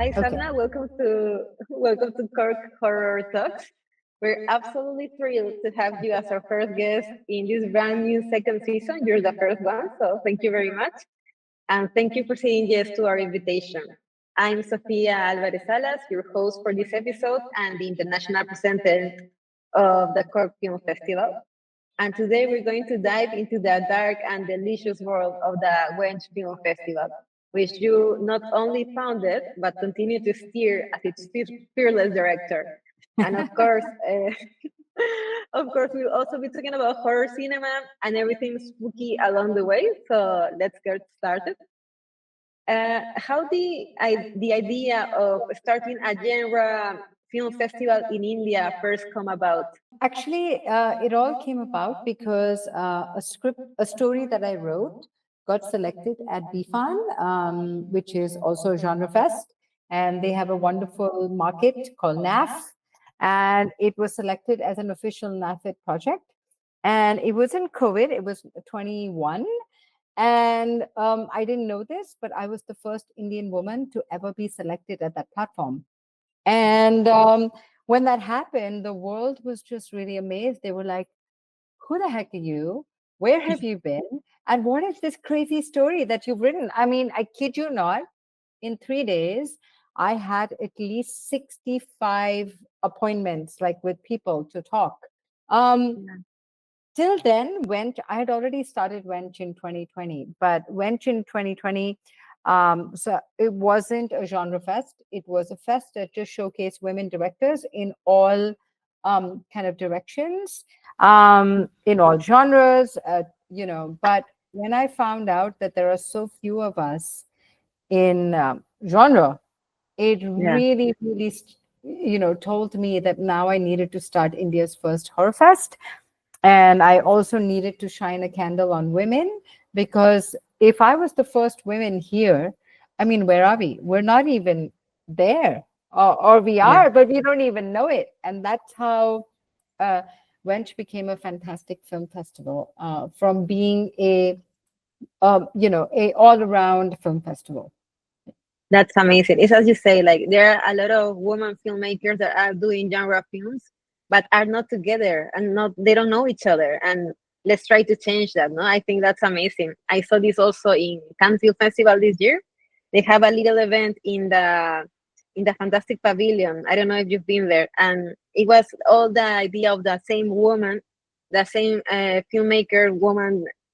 Hi, Sapna. Welcome to KORK Horror Talks. We're absolutely thrilled to have you as our first guest in this brand new second season. You're the first one, so thank you very much. And thank you for saying yes to our invitation. I'm Sofia Alvarez Salas, your host for this episode and the international president of the KORK Film Festival. And today we're going to dive into the dark and delicious world of the Wench Film Festival, which you not only founded, but continue to steer as its fearless director. And of course, we'll also be talking about horror cinema and everything spooky along the way. So let's get started. How the idea of starting a genre film festival in India first come about? Actually, it all came about because a story that I wrote got selected at BFAN, which is also a genre fest, and they have a wonderful market called NAF, and it was selected as an official NAFIT project. And it was in COVID, it was 21. And I didn't know this, but I was the first Indian woman to ever be selected at that platform. And when that happened, the world was just really amazed. They were like, who the heck are you? Where have you been? And what is this crazy story that you've written? I mean, I kid you not, in 3 days, I had at least 65 appointments, like with people to talk. Till then, I had already started Wench in 2020, but Wench in 2020, so it wasn't a genre fest. It was a fest that just showcased women directors in all kind of directions, in all genres, But when I found out that there are so few of us in genre, it really, told me that now I needed to start India's first horror fest. And I also needed to shine a candle on women, because if I was the first women here, I mean, where are we? We're not even there, or we are, but we don't even know it. And that's how Wench became a fantastic film festival, from being a all-around film festival. That's amazing. It's as you say, like there are a lot of women filmmakers that are doing genre films, but are not together and they don't know each other. And let's try to change that. No, I think that's amazing. I saw this also in Cannes Film Festival this year. They have a little event in the Fantastic Pavilion. I don't know if you've been there, and it was all the idea of the same woman, the same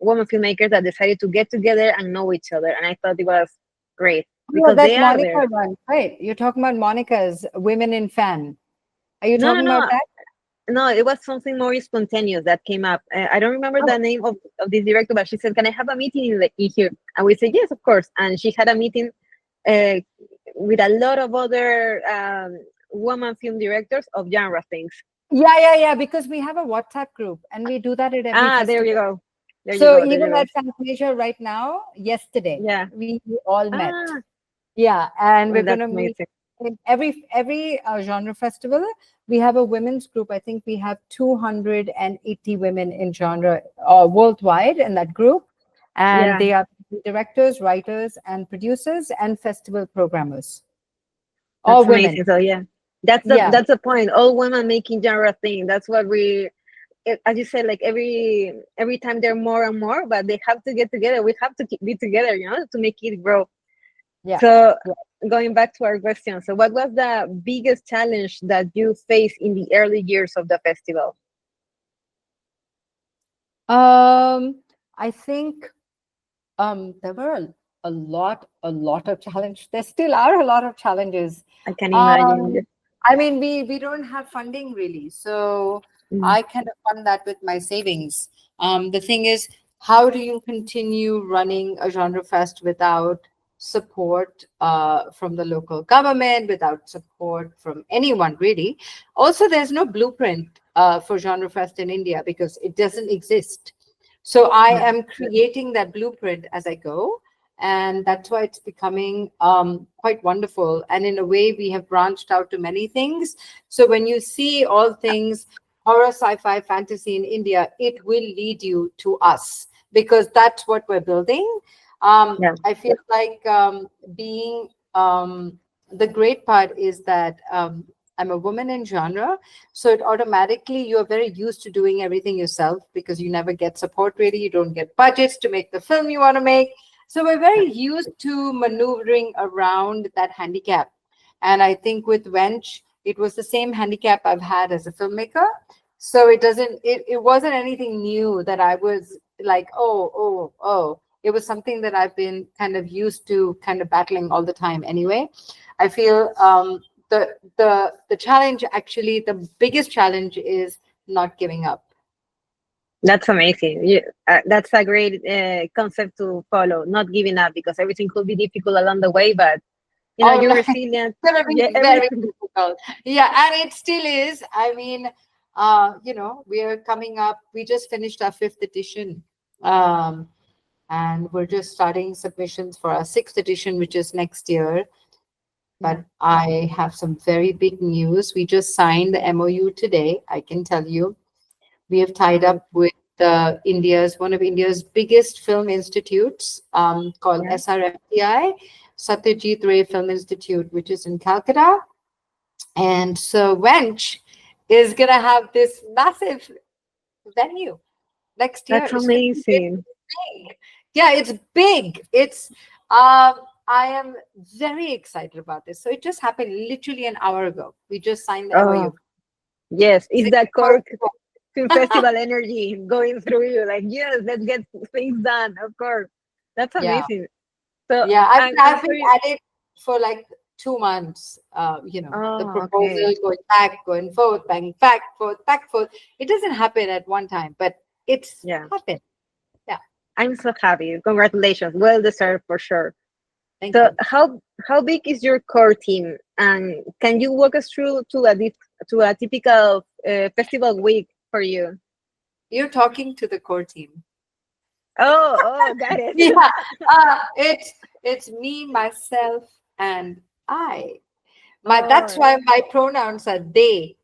woman filmmakers that decided to get together and know each other. And I thought it was great. Because that's Monica one, right? You're talking about Monica's Women in Fan. Are you talking about that? No, it was something more spontaneous that came up. I don't remember the name of this director, but she said, "Can I have a meeting in here?" And we said, "Yes, of course." And she had a meeting with a lot of other woman film directors of genre things. Yeah. Because we have a WhatsApp group, and we do that at every festival. There you go. Even at Fantasia right now, yesterday, we all met. Yeah, and we're going to meet in every genre festival. We have a women's group. I think we have 280 women in genre worldwide in that group, and they are directors, writers, and producers, and festival programmers. All women. So that's the point. All women making genre thing. That's what we. As you said, like every time they're more and more, but they have to get together. We have to be together, to make it grow. Yeah. So going back to our question, so what was the biggest challenge that you faced in the early years of the festival? I think there were a lot of challenges. There still are a lot of challenges. I can imagine. I mean, we don't have funding really, so I kind of fund that with my savings. The thing is, how do you continue running a genre fest without support from the local government, without support from anyone really? Also, there's no blueprint for genre fest in India because it doesn't exist. So I am creating that blueprint as I go. And that's why it's becoming quite wonderful. And in a way, we have branched out to many things. So when you see all things horror, sci-fi, fantasy in India, it will lead you to us because that's what we're building. I feel like being the great part is that I'm a woman in genre, so it automatically, you're very used to doing everything yourself because you never get support really. You don't get budgets to make the film you want to make. So we're very used to maneuvering around that handicap. And I think with Wench, it was the same handicap I've had as a filmmaker. So it wasn't anything new that I was like, oh. It was something that I've been kind of used to kind of battling all the time anyway. I feel the challenge, actually, the biggest challenge is not giving up. That's amazing. That's a great concept to follow. Not giving up, because everything could be difficult along the way, but you're resilient. It's gonna be very difficult. Yeah, and it still is. I mean, we are coming up. We just finished our 5th edition. And we're just starting submissions for our 6th edition, which is next year. But I have some very big news. We just signed the MOU today, I can tell you. We have tied up with one of India's biggest film institutes, called SRFTI, Satyajit Ray Film Institute, which is in Calcutta. And so Wench is going to have this massive venue next year. That's amazing. Yeah, it's big. I am very excited about this. So it just happened literally an hour ago. We just signed the MOU. Yes, it's that KORK Film Festival energy going through you. Like, yes, let's get things done. Of course, that's amazing. So yeah, I've been at it for like 2 months. The proposal going back, going forth, back, forth. It doesn't happen at one time, but it's happened. Yeah, I'm so happy. Congratulations, well deserved for sure. Thank you. How big is your core team, and can you walk us through to a typical festival week for you? You're talking to the core team. Oh, got it. Yeah, it's me, myself, and I. That's why my pronouns are they.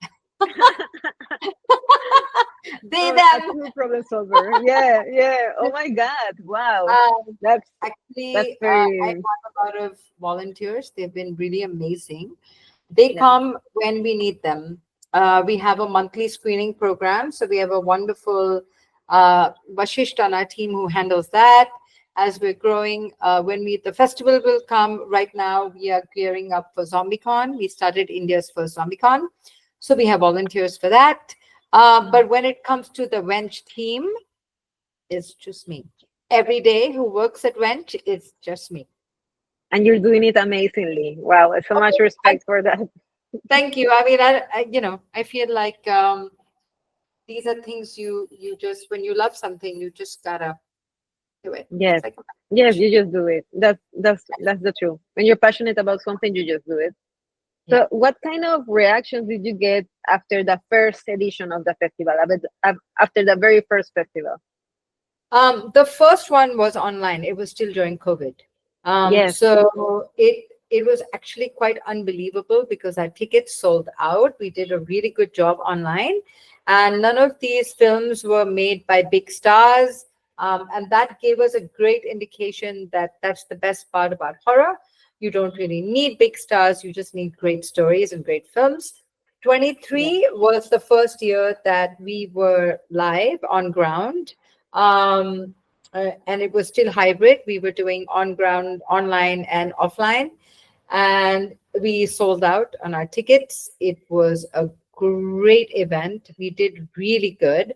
They, them. True problem solver. Yeah. Oh my God! Wow. That's very. I have a lot of volunteers. They've been really amazing. They come when we need them. We have a monthly screening program, so we have a wonderful Vashisht on our team who handles that. As we're growing, the festival will come. Right now, we are gearing up for ZombieCon. We started India's first ZombieCon, so we have volunteers for that. But when it comes to the Wench team, it's just me. Every day who works at Wench is just me. And you're doing it amazingly. Wow, so much respect for that. Thank you. I mean, I feel like these are things you just, when you love something, you just gotta do it. Yes, yes, you just do it. That's the truth. When you're passionate about something, you just do it. So what kind of reactions did you get after the first edition of the festival, after the very first festival? The first one was online. It was still during COVID. Yes. So it was actually quite unbelievable because our tickets sold out. We did a really good job online. And none of these films were made by big stars. And that gave us a great indication that that's the best part about horror. You don't really need big stars. You just need great stories and great films. 23 was the first year that we were live on ground. And it was still hybrid. We were doing on ground, online and offline. And we sold out on our tickets. It was a great event. We did really good.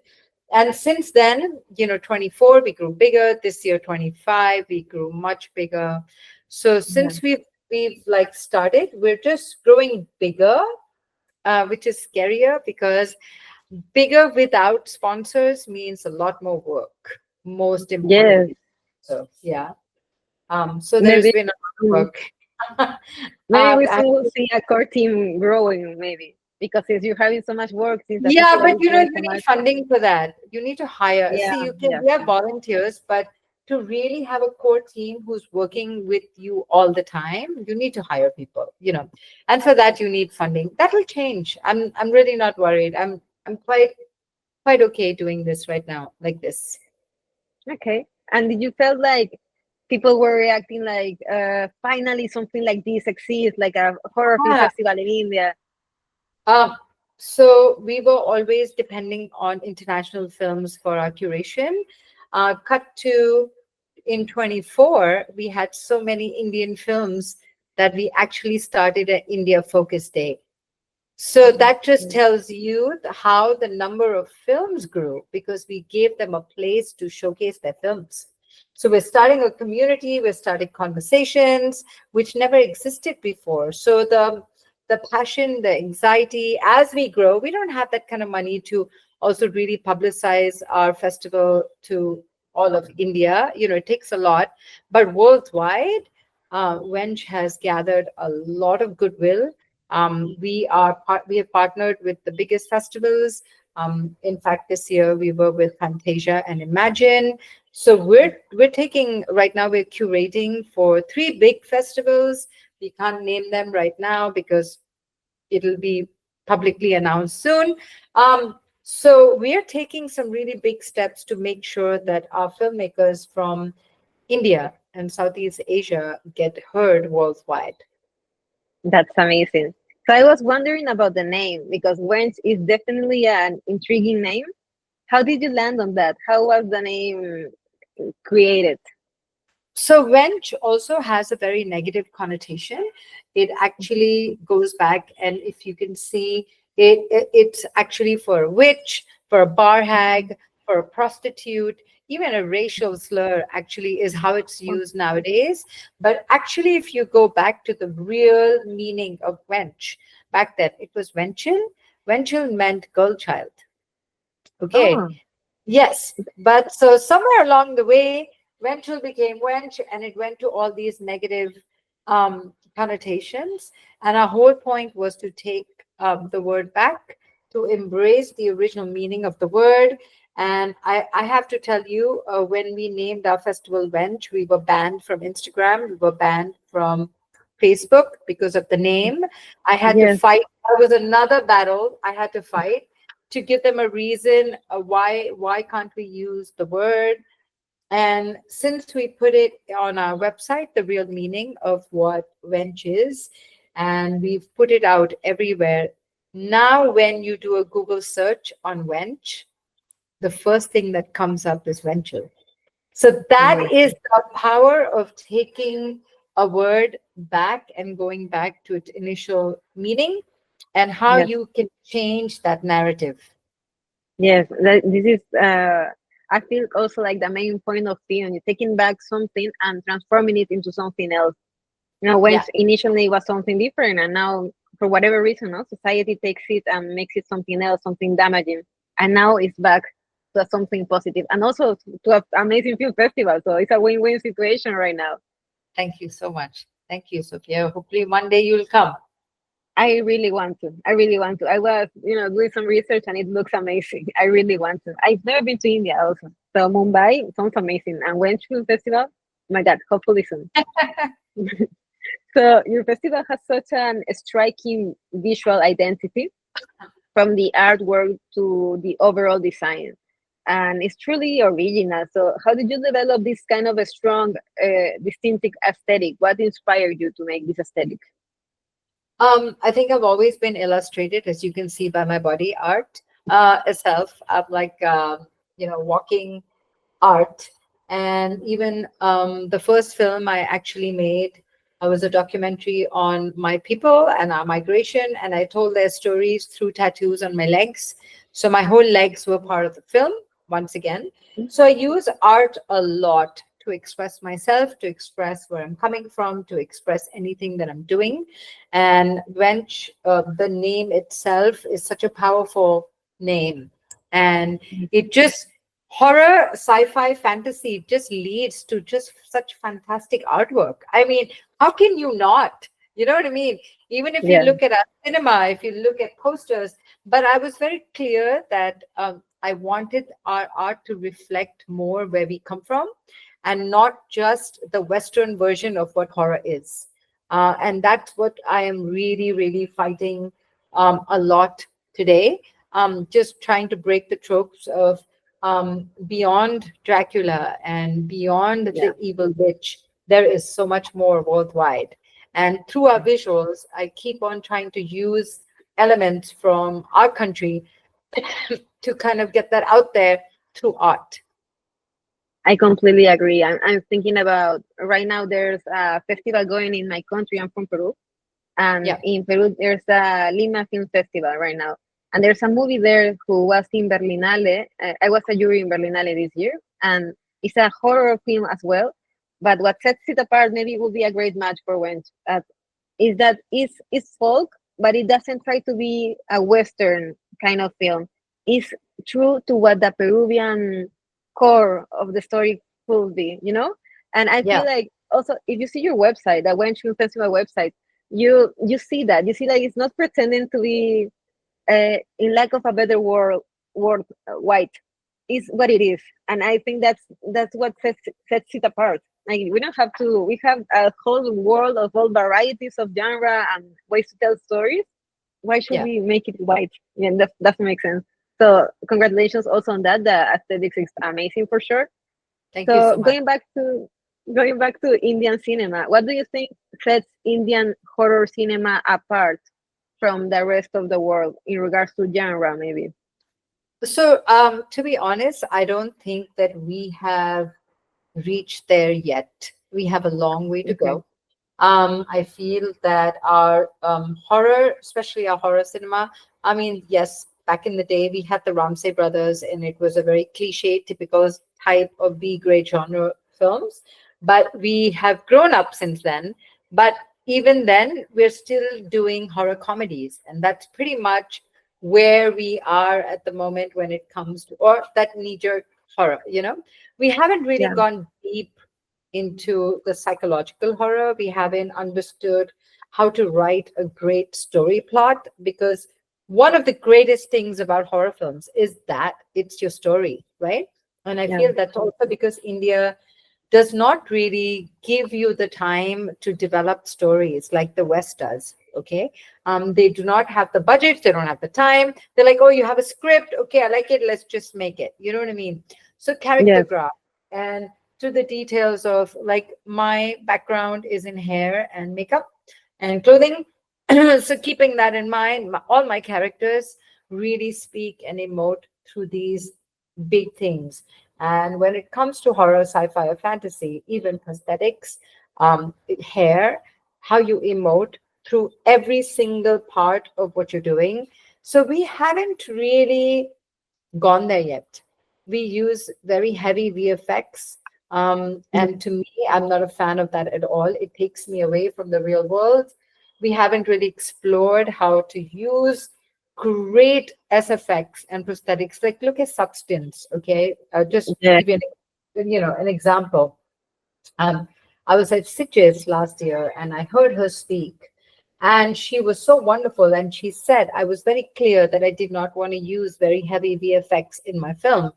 And since then, 24, we grew bigger. This year, 25, we grew much bigger. So since we've like started, we're just growing bigger, which is scarier because bigger without sponsors means a lot more work. Most important. Yes. So so there's been a lot of work. Maybe we will see a core team growing, maybe. Because since you're having so much work, but you need funding for that. You need to hire. See, we have volunteers, but to really have a core team who's working with you all the time, you need to hire people, and for that you need funding. That will change. I'm really not worried. I'm quite okay doing this right now, like this. Okay. And did you feel like people were reacting like, finally something like this exists, like a horror film festival in India. So we were always depending on international films for our curation. Cut to in 24, we had so many Indian films that we actually started an India Focus Day. So that just tells you how the number of films grew, because we gave them a place to showcase their films. So we're starting a community, we're starting conversations, which never existed before. So the passion, the anxiety, as we grow, we don't have that kind of money to also really publicize our festival to all of India. It takes a lot, but worldwide, Wench has gathered a lot of goodwill. We have partnered with the biggest festivals. In fact, this year we were with Fantasia and Imagine. So we're taking right now. We're curating for 3 big festivals. We can't name them right now because it'll be publicly announced soon. So we are taking some really big steps to make sure that our filmmakers from India and Southeast Asia get heard worldwide. That's amazing. So I was wondering about the name, because Wench is definitely an intriguing name. How did you land on that? How was the name created? So Wench also has a very negative connotation. It actually goes back, and if you can see, it's actually for a witch, for a bar hag, for a prostitute. Even a racial slur actually is how it's used nowadays. But actually, if you go back to the real meaning of wench, back then it was wenchel. Wenchel meant girl child. Okay. Oh, Yes. But so somewhere along the way, wenchel became wench, and it went to all these negative connotations. And our whole point was to take the word back, to embrace the original meaning of the word. And I have to tell you, when we named our festival Wench, we were banned from Instagram, we were banned from Facebook because of the name. I had to yes. fight. That was another battle I had to fight to give them a reason why can't we use the word. And since we put it on our website, the real meaning of what wench is, and we've put it out everywhere. Now, when you do a Google search on wench, the first thing that comes up is venture. So that is the power of taking a word back and going back to its initial meaning, and how Yes. you can change that narrative. Yes, this is, I feel also like the main point of film, you're taking back something and transforming it into something else. When Yeah. initially it was something different, and now for whatever reason, society takes it and makes it something else, something damaging, and now it's back to something positive, and also to an amazing film festival. So it's a win-win situation right now. Thank you so much. Thank you, Sophia. Hopefully one day you'll come. I really want to. I really want to. I was, doing some research and it looks amazing. I really want to. I've never been to India also. So Mumbai sounds amazing. And Wench Film Festival, oh my God, hopefully soon. So your festival has such an striking visual identity, from the artwork to the overall design. And it's truly original. So how did you develop this kind of a strong, distinctive aesthetic? What inspired you to make this aesthetic? I think I've always been illustrated, as you can see by my body art itself. I'm like, walking art. And even the first film I actually made, I was a documentary on my people and our migration, and I told their stories through tattoos on my legs. So my whole legs were part of the film, once again. So I use art a lot to express myself, to express where I'm coming from, to express anything that I'm doing. And Wench, the name itself is such a powerful name. And it just, horror, sci-fi, fantasy just leads to just such fantastic artwork. I mean, how can you not? You know what I mean? Even if you look at our cinema, if you look at posters, but I was very clear that I wanted our art to reflect more where we come from, and not just the Western version of what horror is. And that's what I am really, really fighting a lot today. Just trying to break the tropes of beyond Dracula and beyond the evil witch, there is so much more worldwide. And through our visuals, I keep on trying to use elements from our country to kind of get that out there through art. I completely agree. I'm thinking about right now. There's a festival going in my country. I'm from Peru, and in Peru there's a Lima Film Festival right now. And there's a movie there who was in Berlinale. I was a jury in Berlinale this year, and it's a horror film as well. But what sets it apart, maybe would be a great match for Wench, is that it's folk, but it doesn't try to be a Western kind of film. It's true to what the Peruvian core of the story could be, you know? And I feel like also if you see your website, the Wench Film Festival website, you see that. You see like it's not pretending to be in lack of a better word white. Is what it is. And I think that's what sets it apart. Like we don't have to, we have a whole world of all varieties of genre and ways to tell stories. Why should we make it white? Yeah, that doesn't make sense. So congratulations also on that. The aesthetics is amazing for sure. Thank you so much. Going back to Indian cinema, what do you think sets Indian horror cinema apart from the rest of the world in regards to genre, maybe? So, to be honest, I don't think that we have reached there yet. We have a long way to go. I feel that our horror, especially our horror cinema, I mean, yes, back in the day, we had the Ramsay brothers, and it was a very cliche, typical type of B-grade genre films. But we have grown up since then. But even then, we're still doing horror comedies. And that's pretty much where we are at the moment when it comes to, or that knee-jerk horror, you know? We haven't really gone deep into the psychological horror. We haven't understood how to write a great story plot, because one of the greatest things about horror films is that it's your story, right? And I feel that's also because India does not really give you the time to develop stories like the West does. Okay. They do not have the budgets, they don't have the time. They're like, oh, you have a script. Okay, I like it. Let's just make it. You know what I mean? So character graph and to the details of, like, my background is in hair and makeup and clothing. So keeping that in mind, all my characters really speak and emote through these big things. And when it comes to horror, sci-fi, or fantasy, even prosthetics, hair, how you emote through every single part of what you're doing. So we haven't really gone there yet. We use very heavy VFX. And to me, I'm not a fan of that at all. It takes me away from the real world. We haven't really explored how to use great SFX and prosthetics. Like, look at Substance. Okay, just give you an example. I was at Sitges last year and I heard her speak, and she was so wonderful. And she said, I was very clear that I did not want to use very heavy VFX in my film.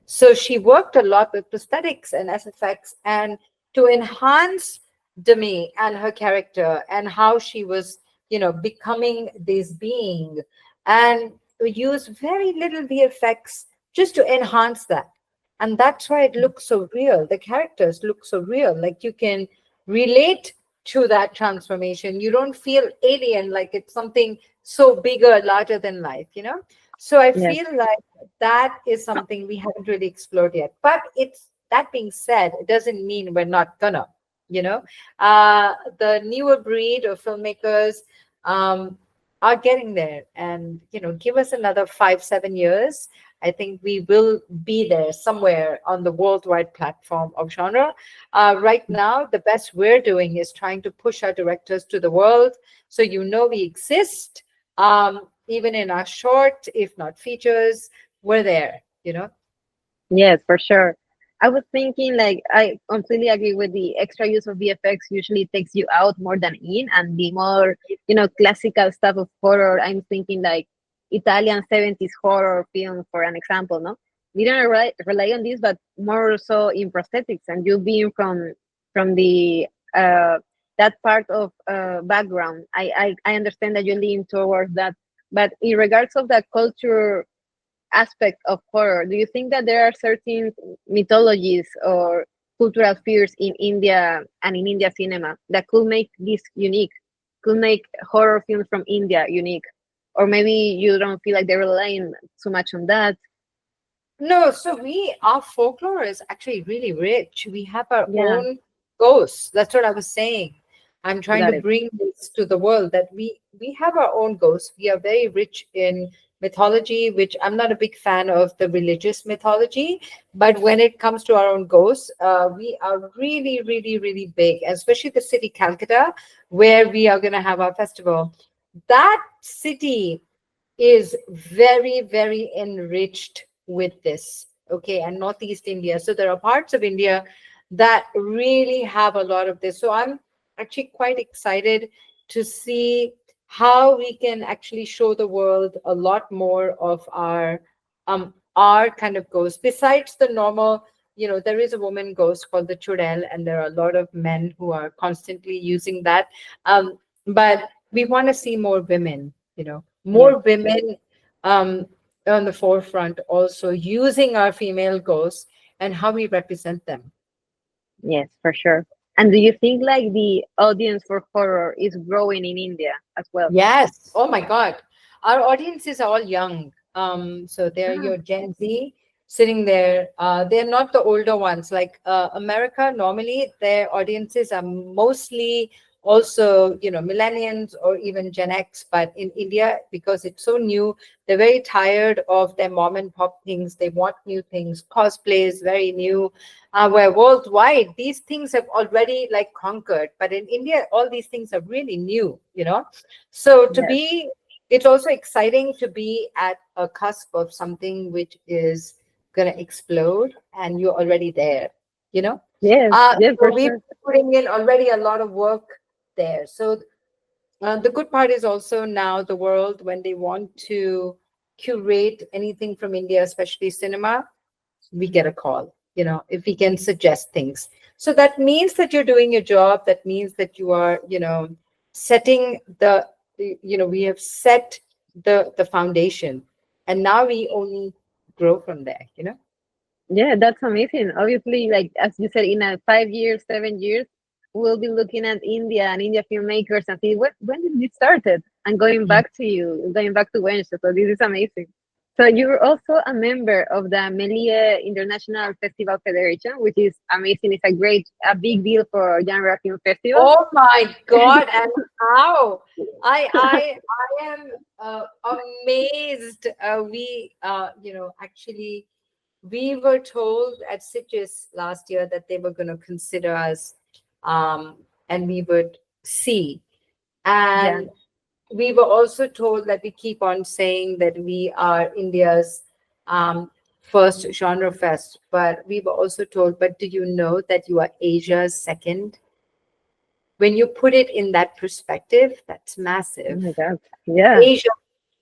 So she worked a lot with prosthetics and SFX, and to enhance Demi and her character and how she was, becoming this being, and we use very little VFX just to enhance that. And that's why it looks so real. The characters look so real. Like, you can relate to that transformation. You don't feel alien, like it's something so bigger, larger than life, So I feel like that is something we haven't really explored yet. But it's, that being said, it doesn't mean we're not gonna, the newer breed of filmmakers are getting there. And, give us another 5-7 years. I think we will be there somewhere on the worldwide platform of genre. Right now, the best we're doing is trying to push our directors to the world. So, we exist. Even in our short, if not features, we're there, Yes, for sure. I was thinking, like, I completely agree with the extra use of VFX usually takes you out more than in, and the more, classical stuff of horror. I'm thinking like Italian 70s horror film, for an example, no? We don't rely on this, but more so in prosthetics, and you being from the that part of background. I understand that you lean towards that, but in regards of that culture, aspect of horror, do you think that there are certain mythologies or cultural fears in India and in India cinema that could make this unique, could make horror films from India unique? Or maybe you don't feel like they're relying too much on that? No, so our folklore is actually really rich. We have our Yeah, own ghosts. That's what I was saying. I'm trying got to it. bring this to the world that we have our own ghosts. We are very rich in mythology, which I'm not a big fan of the religious mythology, but when it comes to our own ghosts, we are really, really, really big, especially the city Calcutta, where we are going to have our festival. That city is very, very enriched with this, okay, and Northeast India. So there are parts of India that really have a lot of this. So I'm actually quite excited to see how we can actually show the world a lot more of our kind of ghosts. Besides the normal, there is a woman ghost called the Chudel, and there are a lot of men who are constantly using that. But we want to see more women, Yes, more women on the forefront, also using our female ghosts and how we represent them. yes, for sure. And do you think like the audience for horror is growing in India as well? Yes. Oh my God. Our audiences are all young. So they're Ah, your Gen Z sitting there. They're not the older ones. Like America, normally their audiences are mostly also, millennials or even Gen X. But in India, because it's so new, they're very tired of their mom and pop things. They want new things. Cosplay is very new. Where worldwide, these things have already like conquered. But in India, all these things are really new. So yes, it's also exciting to be at a cusp of something which is going to explode and you're already there, you know? yes, yes, So for we've sure. been putting in already a lot of work there. So the good part is also now the world, when they want to curate anything from India, especially cinema, we get a call, if we can suggest things. So that means that you're doing your job. That means that you are, setting we have set the foundation, and now we only grow from there. Yeah, that's amazing. Obviously, like as you said, in a 5 years, 7 years, we'll be looking at India and India filmmakers and see when did this started, and going Yeah. back to you, going back to Wench. So this is amazing. So you're also a member of the Melie International Festival Federation, which is amazing. It's a big deal for genre film festivals. Oh my God! And how I am amazed. Actually, we were told at Sitges last year that they were going to consider us, and we would see. Yeah, And we were also told that we keep on saying that we are India's first genre fest, but we were also told, but do you know that you are Asia's second? When you put it in that perspective, that's oh massive. my God, yeah, Asia,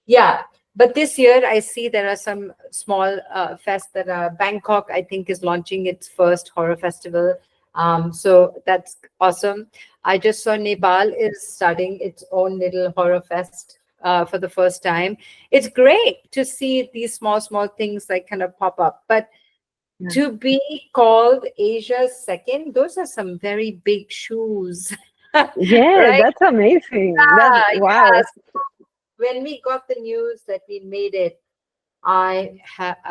yeah. But this year, I see there are some small fests that are Bangkok, I think, is launching its first horror festival. So that's awesome. I just saw Nepal is starting its own little horror fest for the first time. It's great to see these small things like kind of pop up. But yeah, to be called Asia's second, those are some very big shoes, yeah, right? that's amazing. That's Yeah, wow. yes. When we got the news that we made it, I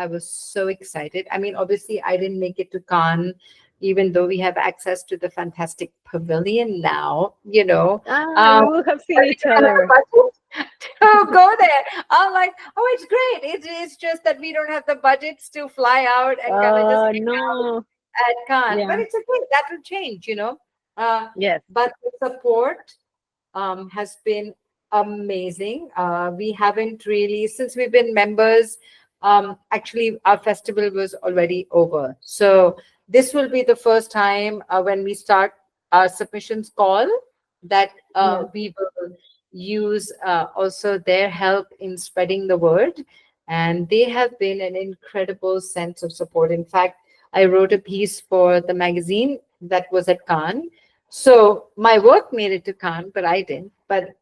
was so excited. I mean, obviously, I didn't make it to Cannes, even though we have access to the fantastic pavilion now. Ah, we will have seen But we each don't have a other. budget to go there. I'm like, oh, it's great. It's just that we don't have the budgets to fly out and kind of just hang out No. at Cannes. But Yeah. it's okay. That will change. Uh, Yes. but the support has been amazing. We haven't really, since we've been members, actually, our festival was already over. So this will be the first time when we start our submissions call that Yeah. we will use also their help in spreading the word. And they have been an incredible sense of support. In fact, I wrote a piece for the magazine that was at Cannes. So my work made it to Cannes, but I didn't. But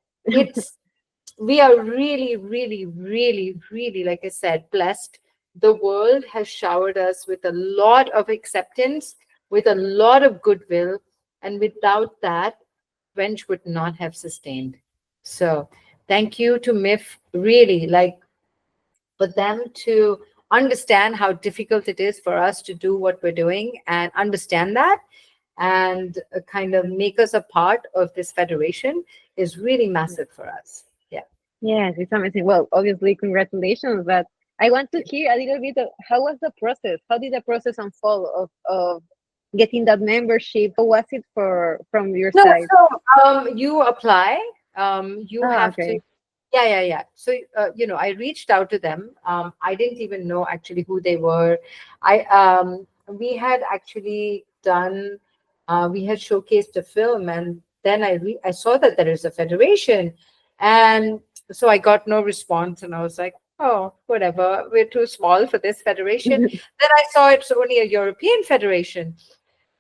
we are really, really, really, really, like I said, blessed the world has showered us with a lot of acceptance, with a lot of goodwill, and without that, Wench would not have sustained. So thank you to MIF, really, like, for them to understand how difficult it is for us to do what we're doing and understand that, and kind of make us a part of this federation is really massive for us. Yeah. Yes, it's amazing. Well, obviously, congratulations. But I want to hear a little bit of how was the process? How did the process unfold of getting that membership? How was it from your No, side? so you apply. You Oh, have to. okay. Yeah. So I reached out to them. I didn't even know actually who they were. We had actually done. We had showcased a film, and then I saw that there is a federation, and so I got no response, and I was like, oh, whatever. We're too small for this federation. Then I saw it's only a European federation.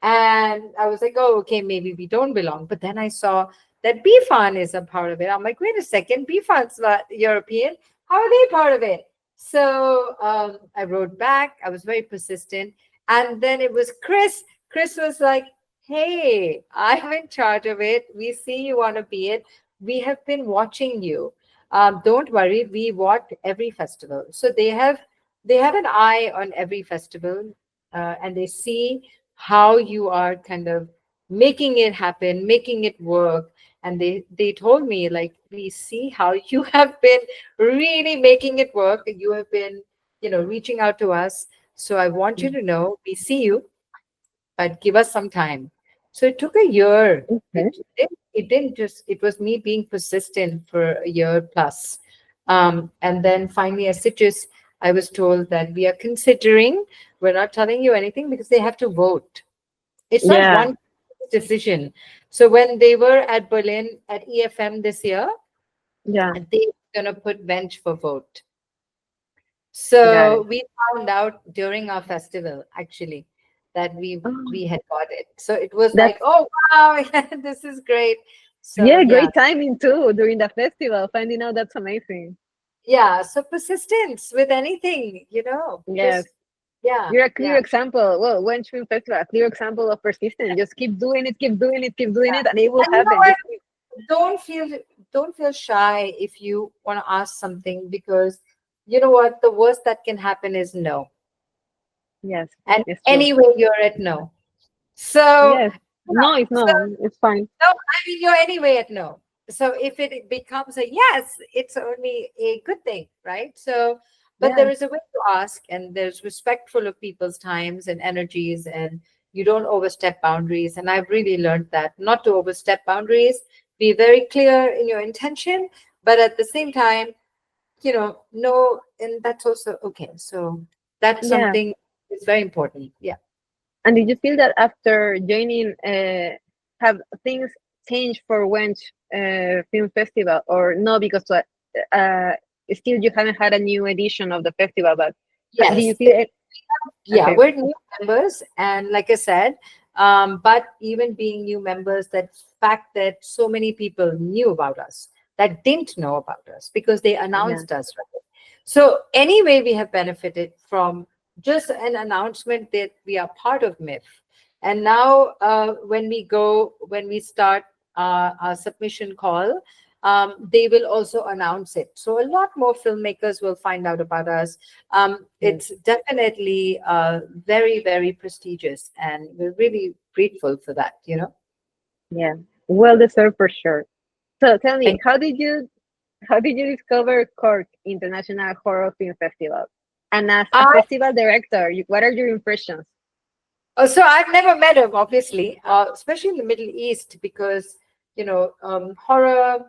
And I was like, oh, okay, maybe we don't belong. But then I saw that BFAN is a part of it. I'm like, wait a second, BFAN's not European. How are they part of it? So I wrote back. I was very persistent. And then it was Chris. Chris was like, hey, I'm in charge of it. We see you want to be it. We have been watching you. Don't worry, we watch every festival. So they have an eye on every festival, and they see how you are kind of making it happen, making it work. And they told me, like, we see how you have been really making it work. You have been, reaching out to us. So I want you to know, we see you, but give us some time. So it took a year. Okay. It didn't just, it was me being persistent for a year plus. And then finally, as Citrus, I was told that we are considering, we're not telling you anything because they have to vote. It's not Yeah. one decision. So when they were at Berlin at EFM this year, Yeah. they were going to put Wench for vote. Got So it. we found out during our festival, actually, that we Oh, had got it. So it was like, that's oh wow, this is great. So yeah, yeah, great timing too during the festival. Finding out that's amazing. yeah. So persistence with anything, Yes. just yeah, You're a clear yeah. example. Well, Wench Film Festival, a clear example of persistence. Just keep doing it, keep doing it, keep doing it, and it will And you know happen. what? Just keep, Don't feel shy if you want to ask something, because you know what? The worst that can happen is no. yes, And it's true. anyway, you're at no. So Yes. yeah, No, it's so no. It's fine. no, I mean, you're anyway at no. So if it becomes a yes, it's only a good thing, right? So, but Yeah. there is a way to ask, and there's respectful of people's times and energies, and you don't overstep boundaries. And I've really learned that not to overstep boundaries, be very clear in your intention, but at the same time, no, and that's also okay. So that's Yeah. something that's very important. Yeah. And did you feel that after joining, have things changed for Wench Film Festival, or no? Because uh, still you haven't had a new edition of the festival, but do you Yes. feel it? Yeah, Okay. we're new members, and like I said, but even being new members, that fact that so many people knew about us that didn't know about us because they Yeah. announced us, right? So anyway, we have benefited from just an announcement that we are part of MIF. And now when we start our submission call, they will also announce it. So a lot more filmmakers will find out about us. Yes. It's definitely very, very prestigious, and we're really grateful for that. Yeah. Well deserved for sure. So tell me, Thank how did you discover KORK International Horror Film Festival? And as a I, festival director, what are your impressions? so I've never met him, obviously, especially in the Middle East, because, horror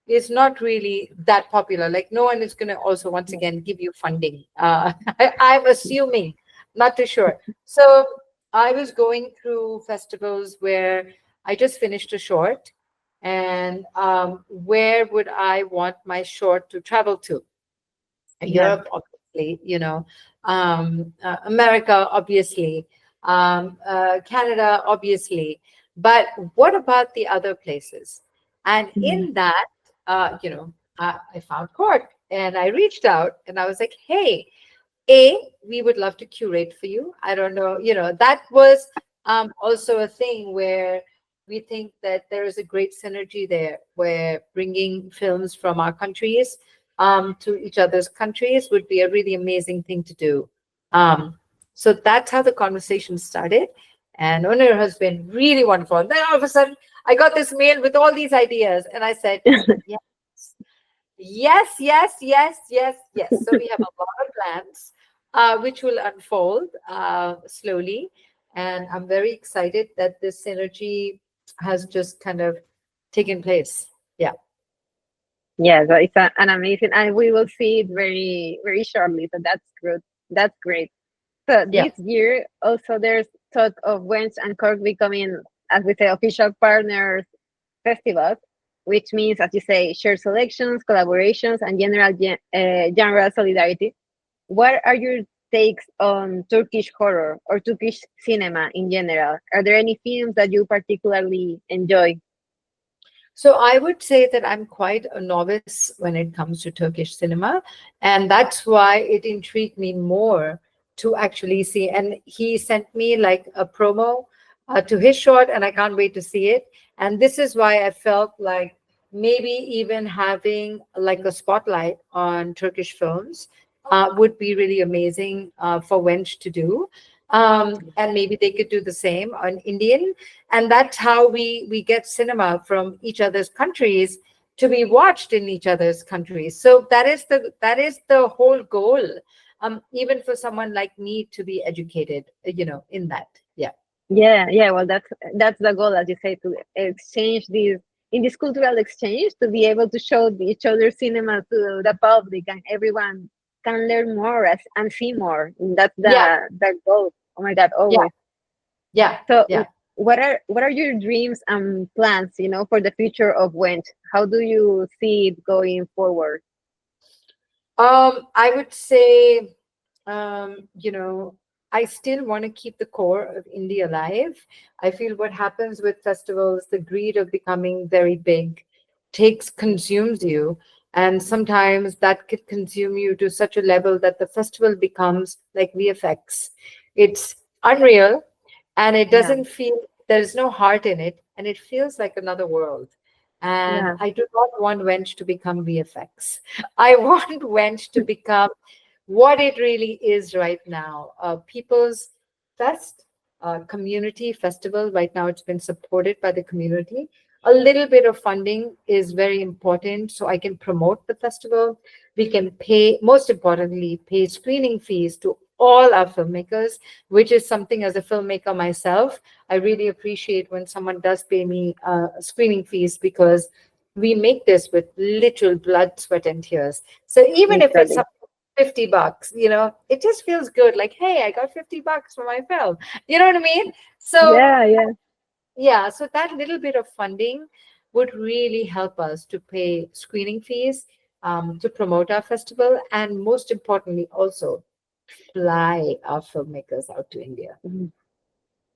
is not really that popular. Like, no one is going to also, once again, give you funding. I'm assuming, not too sure. So I was going through festivals where I just finished a short, and where would I want my short to travel to? Yeah. Europe, obviously, America, obviously, Canada, obviously. But what about the other places? And Mhm. in that, I found KORK. and I reached out and I was like, hey, we would love to curate for you. I don't know, that was also a thing where we think that there is a great synergy there, where bringing films from our countries to each other's countries would be a really amazing thing to do. So that's how the conversation started. And Onur has been really wonderful. And then all of a sudden, I got this mail with all these ideas. And I said, yes. So we have a lot of plans, which will unfold slowly. And I'm very excited that this synergy has just kind of taken place. Yeah. Yeah, so it's an amazing, and we will see it very, very shortly. So that's good. That's great. So this year, also there's talk of Wench and KORK becoming, as we say, official partners festivals, which means, as you say, shared selections, collaborations, and general solidarity. What are your takes on Turkish horror or Turkish cinema in general? Are there any films that you particularly enjoy? So I would say that I'm quite a novice when it comes to Turkish cinema, and that's why it intrigued me more to actually see. And he sent me like a promo to his short, and I can't wait to see it. And this is why I felt like maybe even having like a spotlight on Turkish films would be really amazing for Wench to do. And maybe they could do the same on Indian. And that's how we get cinema from each other's countries to be watched in each other's countries. So that is the whole goal. Even for someone like me to be educated, in that. Yeah. Well, that's the goal, as you say, to exchange in this cultural exchange, to be able to show each other's cinema to the public, and everyone can learn more and see more. That's the goal. Oh my God, always. Yeah. So what are your dreams and plans, for the future of Wench? How do you see it going forward? I would say, I still want to keep the core of indie alive. I feel what happens with festivals, the greed of becoming very big consumes you. And sometimes that could consume you to such a level that the festival becomes like VFX. It's unreal, and it doesn't feel, there's no heart in it, and it feels like another world. And I do not want Wench to become VFX. I want Wench to become what it really is right now. People's Fest, community festival. Right now, it's been supported by the community. A little bit of funding is very important so I can promote the festival. We can pay, most importantly, pay screening fees to all our filmmakers, which is something as a filmmaker myself, I really appreciate when someone does pay me screening fees, because we make this with literal blood, sweat, and tears. So even if it's $50, it just feels good. Like, hey, I got $50 for my film. You know what I mean? So so that little bit of funding would really help us to pay screening fees, to promote our festival, and most importantly, also fly our filmmakers out to India.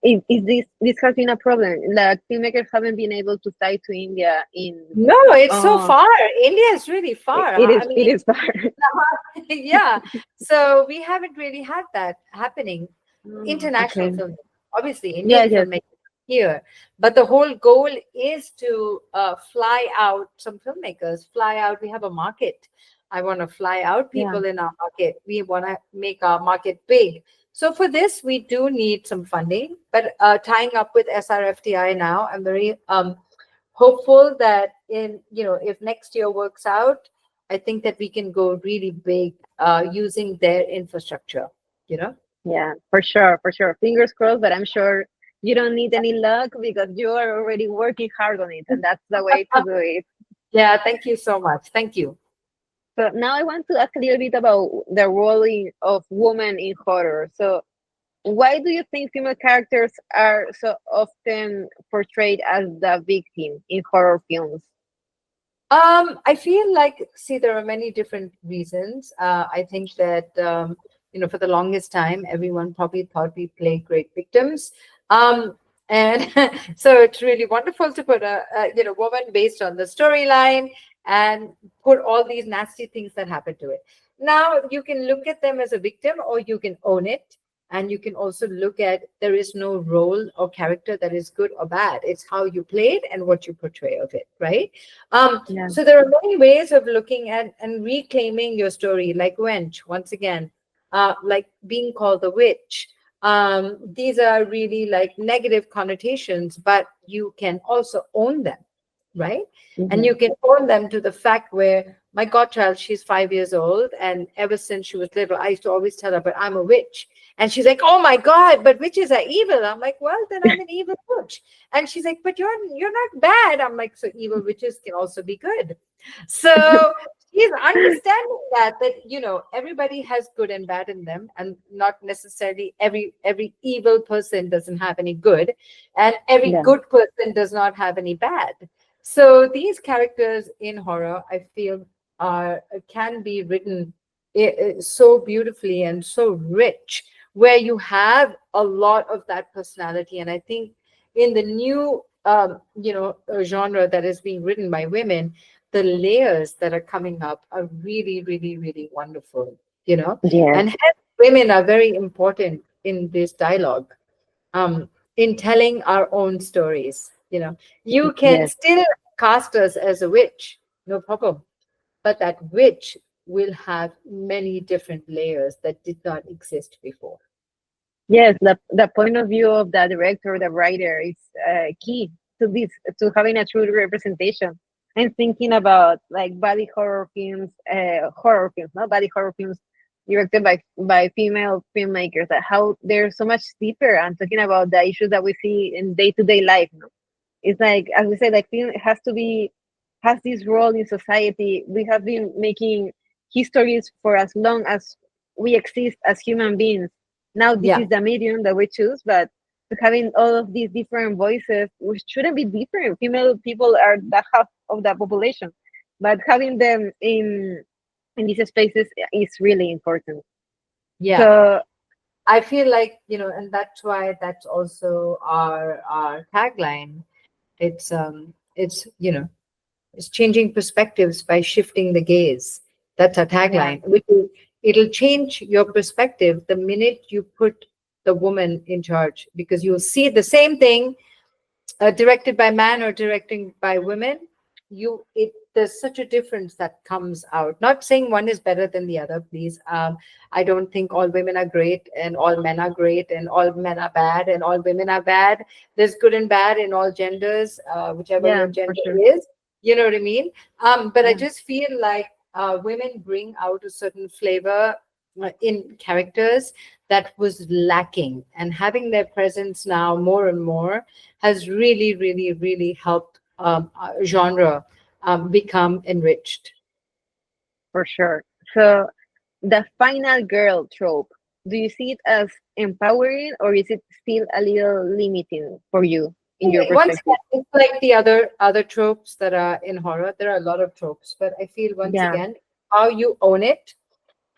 Is this has been a problem? Like, filmmakers haven't been able to fly to India No, it's so far. India is really far. It is far. Yeah. So we haven't really had that happening. International filmmakers, obviously Indian filmmakers here, but the whole goal is to fly out some filmmakers. Fly out. We have a market. I want to fly out people in our market. We want to make our market big. So for this, we do need some funding, but tying up with SRFTI now, I'm very hopeful that if next year works out, I think that we can go really big using their infrastructure, Yeah, for sure. Fingers crossed, but I'm sure you don't need any luck because you are already working hard on it, and that's the way to do it. Yeah, thank you so much. Thank you. So now I want to ask a little bit about the role of women in horror. So why do you think female characters are so often portrayed as the victim in horror films? I feel like, there are many different reasons. I think that, for the longest time, everyone probably thought we play great victims. And so it's really wonderful to put a woman based on the storyline and put all these nasty things that happen to it. Now you can look at them as a victim, or you can own it. And you can also look at, there is no role or character that is good or bad. It's how you play it and what you portray of it, right? Yeah. So there are many ways of looking at and reclaiming your story, like Wench, once again, like being called the witch. These are really like negative connotations, but you can also own them, right? And you can own them to the fact where my godchild, she's 5 years old, and ever since she was little, I used to always tell her, but I'm a witch. And she's like, oh my God, but witches are evil. I'm like, well, then I'm an evil witch. And she's like, but you're not bad. I'm like, so evil witches can also be good. So she's understanding that everybody has good and bad in them, and not necessarily every evil person doesn't have any good, and every Yeah. good person does not have any bad. So these characters in horror, I feel, can be written so beautifully and so rich, where you have a lot of that personality. And I think in the new genre that is being written by women, the layers that are coming up are really, really, really wonderful. Yeah. And hence women are very important in this dialogue, in telling our own stories. You can Yes. still cast us as a witch, no problem, but that witch will have many different layers that did not exist before. Yes, the point of view of the director, the writer, is key to this, to having a true representation. I'm thinking about like body horror films, not body horror films directed by female filmmakers. That how they're so much deeper and talking about the issues that we see in day to day life. No? It's like, as we said, like film has this role in society. We have been making histories for as long as we exist as human beings. Now this Yeah. is the medium that we choose, but having all of these different voices, which shouldn't be different. Female people are the half of the population, but having them in these spaces is really important. Yeah. So I feel like, and that's why that's also our tagline. It's changing perspectives by shifting the gaze. That's our yeah, tagline. It'll change your perspective the minute you put the woman in charge, because you'll see the same thing directed by man or directing by women. There's such a difference that comes out. Not saying one is better than the other, please. I don't think all women are great and all men are great and all men are bad and all women are bad. There's good and bad in all genders, whichever yeah, your for gender sure. is. You know what I mean? But I Yeah. just feel like women bring out a certain flavor in characters that was lacking, and having their presence now more and more has really, really, really helped genre become enriched. For sure. So the final girl trope, do you see it as empowering or is it still a little limiting for you in your Once perspective? again, it's like the other tropes that are in horror. There are a lot of tropes, but I feel once Yeah. again how you own it,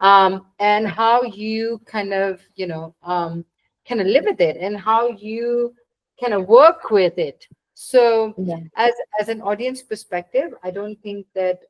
and how you kind of live with it, and how you kind of work with it. So Yeah. as an audience perspective, I don't think that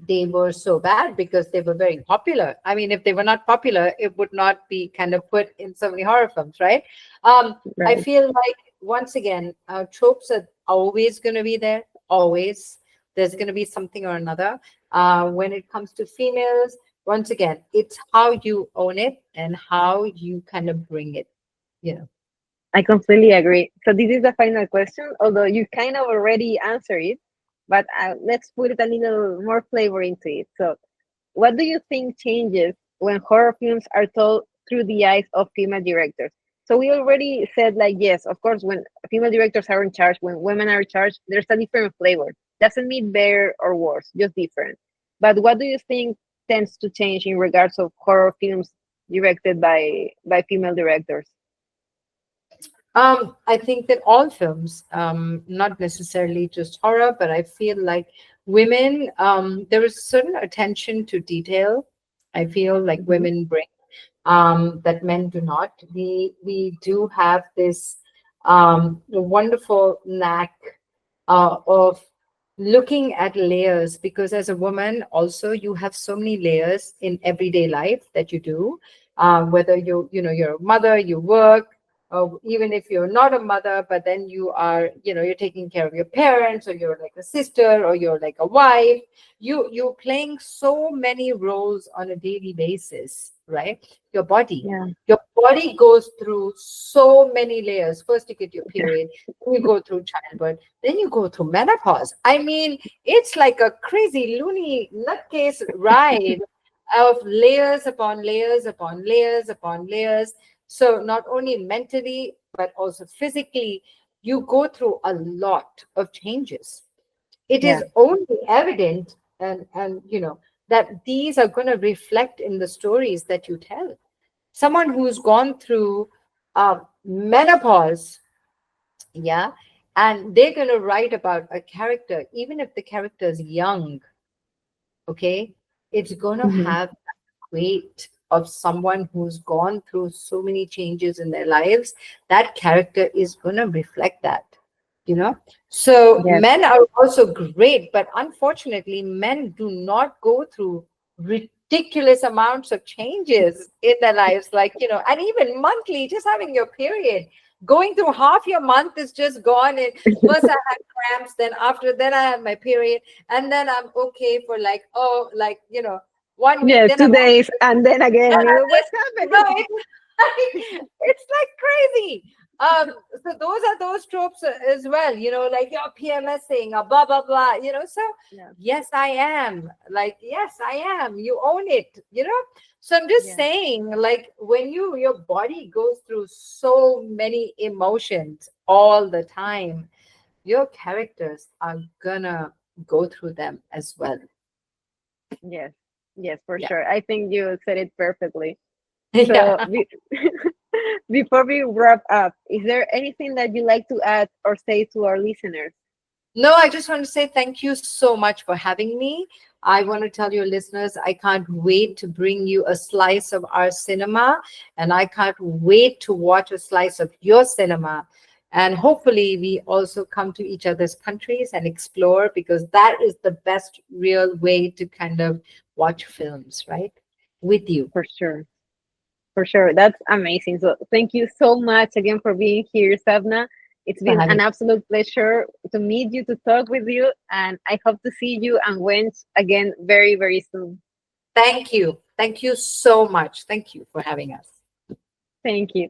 they were so bad because they were very popular. I mean, if they were not popular, it would not be kind of put in so many horror films, right? I Right. feel like, once again, tropes are always going to be there. Always, there's going to be something or another. When it comes to females, once again, it's how you own it and how you kind of bring it. You know. I completely agree. So this is the final question, although you kind of already answered it, but let's put it a little more flavor into it. So what do you think changes when horror films are told through the eyes of female directors? So we already said, like, yes, of course, when female directors are in charge, when women are in charge, there's a different flavor. Doesn't mean better or worse, just different. But what do you think tends to change in regards of horror films directed by female directors? I think that all films, not necessarily just horror, but I feel like women, there is certain attention to detail. I feel like Mhm. women bring, that men do not. We do have this wonderful knack of looking at layers, because as a woman also you have so many layers in everyday life that you do, whether you're a mother, you work, or even if you're not a mother, but then you are, you're taking care of your parents, or you're like a sister, or you're like a wife. You're playing so many roles on a daily basis, right? Your body. Yeah. Your body goes through so many layers. First you get your period, then you go through childbirth, then you go through menopause. I mean, it's like a crazy loony nutcase ride of layers upon layers upon layers upon layers. So not only mentally, but also physically, you go through a lot of changes. It Yeah. is only evident, and that these are going to reflect in the stories that you tell. Someone who's gone through menopause, yeah, and they're going to write about a character, even if the character is young, okay, it's going to Mhm. have weight of someone who's gone through so many changes in their lives. That character is going to reflect that, so Yes. men are also great, but unfortunately men do not go through ridiculous amounts of changes in their lives, like, and even monthly, just having your period, going through half your month is just gone. And first I had cramps, then I had my period, and then I'm okay for like, 1 week, Yeah, then I'm 2 days, and then again, and what's no, happening? it's like crazy. So those are those tropes as well, like you're PMSing or blah blah blah, So Yeah. yes, I am. Like, yes, I am. You own it, So I'm just Yeah. saying, like, when your body goes through so many emotions all the time, your characters are gonna go through them as well. Yes. Yes, for Yeah. sure. I think you said it perfectly. So Yeah. before we wrap up, is there anything that you like to add or say to our listeners? No, I just want to say thank you so much for having me. I want to tell your listeners, I can't wait to bring you a slice of our cinema, and I can't wait to watch a slice of your cinema. And hopefully, we also come to each other's countries and explore, because that is the best real way to kind of watch films, right? With you. For sure. For sure. That's amazing. So thank you so much again for being here, Sabna. It's For been having an me. absolute pleasure to meet you, to talk with you, and I hope to see you and Wench again very, very soon. Thank you. Thank you so much. Thank you for having us. Thank you.